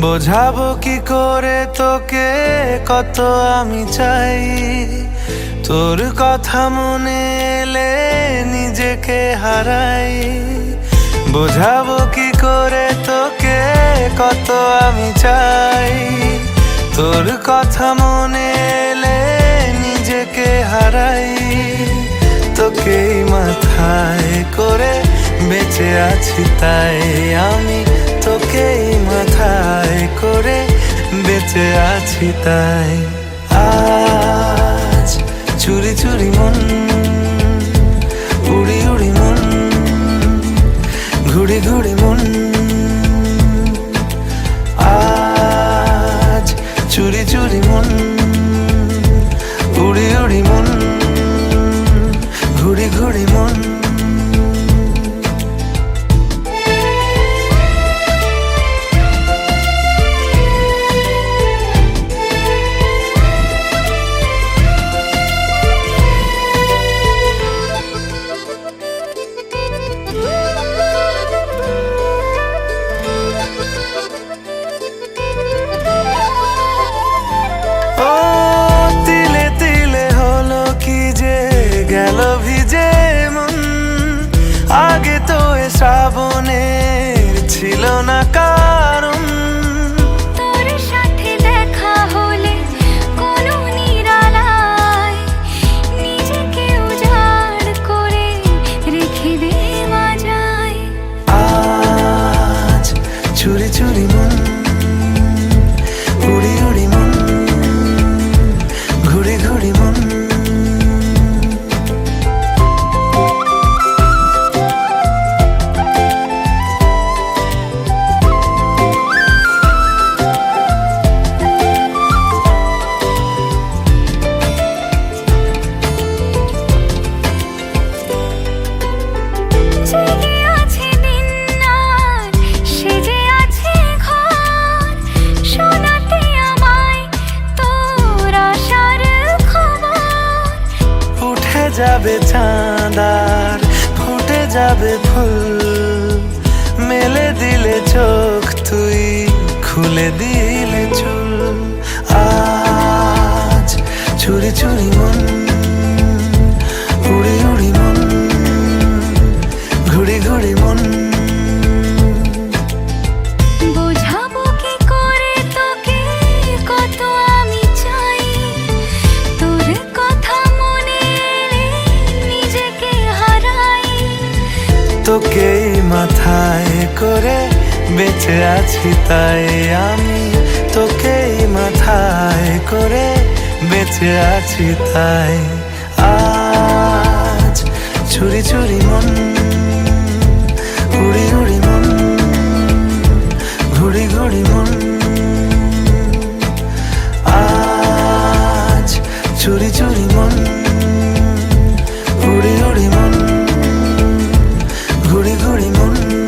বোঝাবো কি করে তোকে কত আমি চাই, তোর কথা মনে এলে নিজেকে হারাই। বোঝাবো কি করে তোকে কত আমি চাই, তোর কথা মনে এলে নিজেকে হারাই। তোকেই মাথায় করে বেঁচে আছি তাই আমি, তোকেই মাথায় করে বেঁচে আছি তাই। আজ চুরি চুরি মন, উড়ি উড়ি মন, ঘুড়ি ঘুড়ি মন। আজ চুরি চুরি মন, উড়ি উড়ি মন, ঘুড়ি ঘুড়ি মন। গেল ভিজে মন, আগে তো এ শ্রাবণের ছিল না কারণ। তোর সাথে দেখা হলে কোনো নিরালায় নিজেকে উজাড় করে রেখে দেওয়া যায়। আজ চুরি চুরি মন, উড়ি উড়ি মন, ঘুড়ি ঘুড়ি মন। যাবে চাঁদার ফুটে যাবে ফুল, মেলে দিলে চোখ তুই খুলে দিলে চুল। আজ চুরি চুরি মন, উড়ি উড়ি মন, ঘুড়ি ঘুড়ি মন। বোঝাবো কি করে তোকে কত আমি চাই, তোর কথা মনে এলে নিজেকে হারাই। তোকেই মাথায় করে বেঁচে আছি তাই আমি, তোকেই মাথায় করে বেঁচে আছি তাই। আজ চুরি চুরি মন। ঘুড়ি ঘুড়ি মন